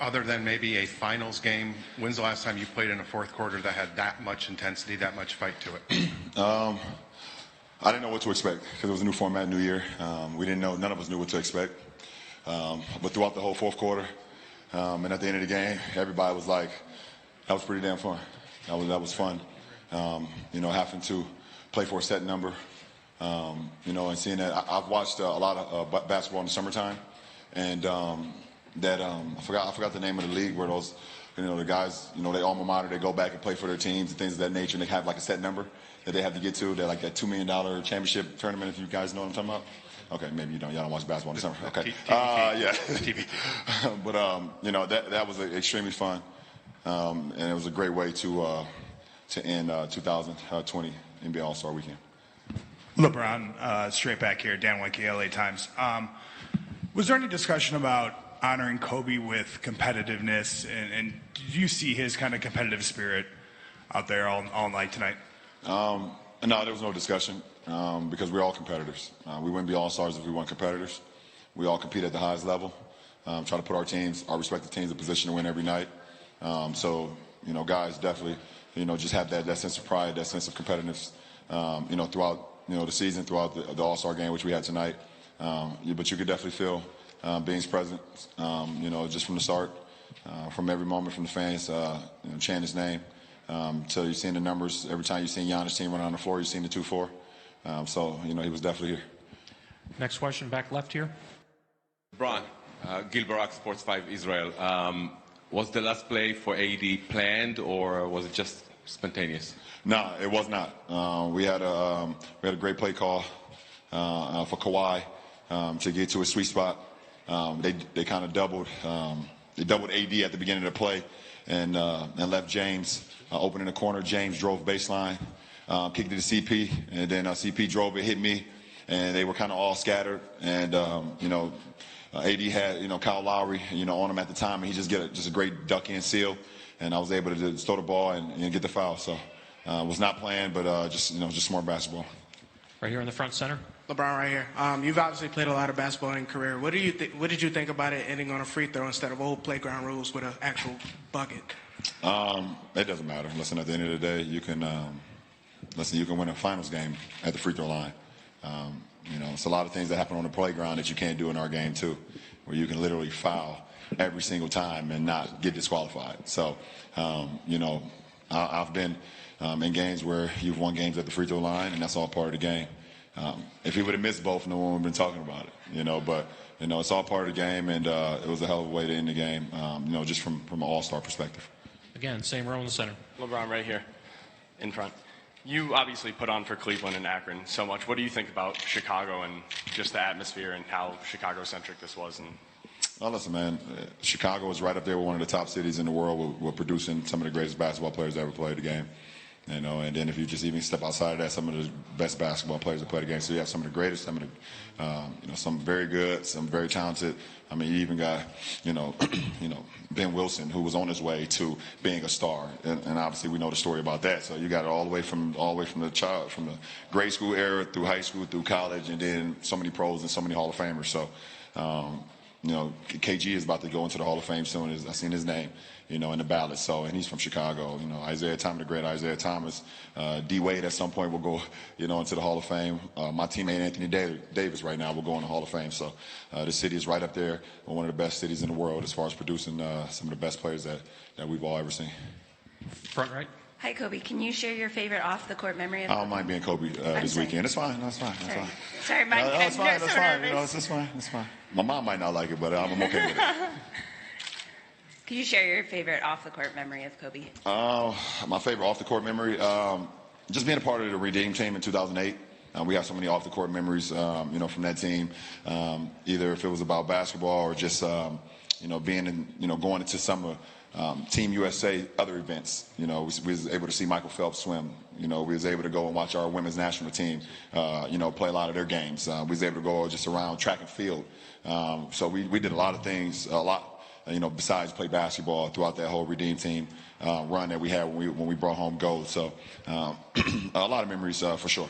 Other than maybe a finals game, when's the last time you played in a fourth quarter that had that much intensity, that much fight to it? I didn't know what to expect because it was a new format, new year. We didn't know, none of us knew what to expect. But throughout the whole fourth quarter and at the end of the game, everybody was like, that was pretty damn fun. That was fun. Having to play for a set number, and seeing that. I've watched a lot of basketball in the summertime, and I forgot the name of the league where those, the guys, they alma mater, they go back and play for their teams and things of that nature, and they have like a set number that they have to get to. They're like that $2 million championship tournament, if you guys know what I'm talking about. Okay, maybe you don't. Y'all don't watch basketball in the summer. Okay. Yeah. But, that was extremely fun. And it was a great way to end 2020 NBA All-Star Weekend. LeBron, straight back here, Dan Wicke, LA Times. Was there any discussion about honoring Kobe with competitiveness, and did you see his kind of competitive spirit out there all night tonight? No, there was no discussion because we're all competitors. We wouldn't be All-Stars if we weren't competitors. We all compete at the highest level, try to put our respective teams in position to win every night. Guys definitely, just have that sense of pride, that sense of competitiveness, throughout, the season, throughout the All-Star game, which we had tonight. But you could definitely feel Bean's presence, just from the start, from every moment from the fans, chanting his name, till you've seen the numbers. Every time you've seen Giannis' team run on the floor, you've seen the 2-4. He was definitely here. Next question, back left here. LeBron, Gil Barak, Sports 5 Israel. Was the last play for AD planned, or was it just spontaneous? No, it was not. We had a great play call for Kawhi to get to a sweet spot. They kind of doubled AD at the beginning of the play and left James open in the corner. James drove baseline, kicked it to CP, and then CP drove it, hit me, and they were kind of all scattered. And AD had Kyle Lowry on him at the time, and he just a great duck in seal, and I was able to just throw the ball and get the foul. So it was not planned, but just smart basketball. Right here in the front center. LeBron, right here. You've obviously played a lot of basketball in your career. What did you think about it ending on a free throw instead of old playground rules with an actual bucket? It doesn't matter. Listen, at the end of the day, you can win a finals game at the free throw line. It's a lot of things that happen on the playground that you can't do in our game too, where you can literally foul every single time and not get disqualified. So, I've been in games where you've won games at the free throw line, and that's all part of the game. If he would have missed both, no one would have been talking about it, but it's all part of the game, and it was a hell of a way to end the game, just from an all-star perspective. Again, same row in the center. LeBron right here in front. You obviously put on for Cleveland and Akron so much. What do you think about Chicago and just the atmosphere and how Chicago-centric this was? Well, listen, man, Chicago is right up there with one of the top cities in the world. We're producing some of the greatest basketball players that ever played the game. And then if you just even step outside of that, some of the best basketball players that play the game. So you have some of the greatest, some of the, some very good, some very talented. I mean, you even got, Ben Wilson, who was on his way to being a star, and obviously we know the story about that. So you got it all the way from the grade school era through high school, through college, and then so many pros and so many Hall of Famers. So. KG is about to go into the Hall of Fame soon. I've seen his name, in the ballot. So, and he's from Chicago. Isaiah Thomas, the great Isaiah Thomas. D. Wade at some point will go, into the Hall of Fame. My teammate Anthony Davis right now will go in the Hall of Fame. So, the city is right up there, one of the best cities in the world as far as producing some of the best players that we've all ever seen. Front right. Hi, Kobe. Can you share your favorite off-the-court memory? I don't mind being Kobe this weekend. It's fine. That's fine. That's fine. Sorry, Mike. That's fine. That's fine. It's fine. It's fine. My mom might not like it, but I'm okay with it. Can you share your favorite off-the-court memory of Kobe? My favorite off-the-court memory, just being a part of the Redeem team in 2008. We have so many off-the-court memories, from that team. Either if it was about basketball or just, being in, going into some Team USA other events. We was able to see Michael Phelps swim. We was able to go and watch our women's national team, play a lot of their games. We was able to go just around track and field. So we did a lot of things, besides play basketball throughout that whole Redeem team run that we had when we brought home gold. So a lot of memories for sure.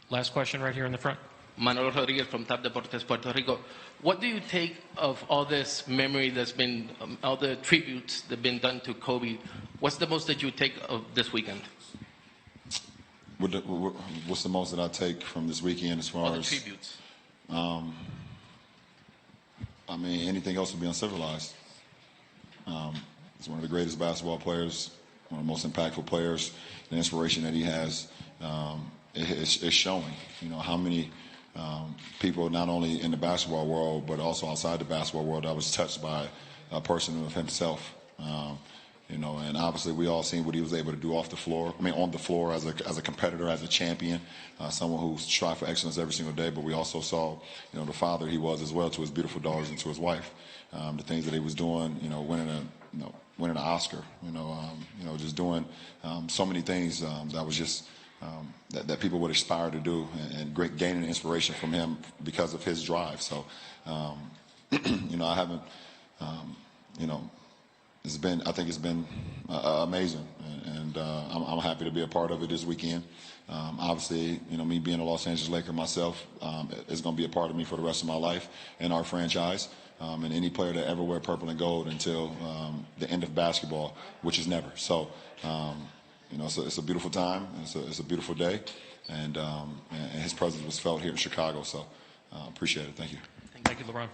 Last question right here in the front. Manolo Rodriguez from TAP Deportes, Puerto Rico. What do you take of all this memory that's been, all the tributes that have been done to Kobe? What's the most that you take of this weekend? What's the most that I take from this weekend as far All the as tributes. I mean, anything else would be uncivilized. He's one of the greatest basketball players, one of the most impactful players. The inspiration that he has is showing. You know how many people, not only in the basketball world but also outside the basketball world, that was touched by a person of himself. You know, and obviously we all seen what he was able to do off the floor. I mean, on the floor as a competitor, as a champion, someone who strived for excellence every single day. But we also saw, you know, the father he was as well to his beautiful daughters and to his wife. The things that he was doing, you know, winning an Oscar, just doing so many things that was just that people would aspire to do, and gaining inspiration from him because of his drive. So, you know, I haven't, you know. I think it's been amazing, and I'm happy to be a part of it this weekend. Obviously, you know, me being a Los Angeles Laker myself is going to be a part of me for the rest of my life and our franchise. And any player that ever wear purple and gold until the end of basketball, which is never. So, you know, it's a beautiful time. It's a beautiful day, and his presence was felt here in Chicago. So, appreciate it. Thank you. Thank you, LeBron.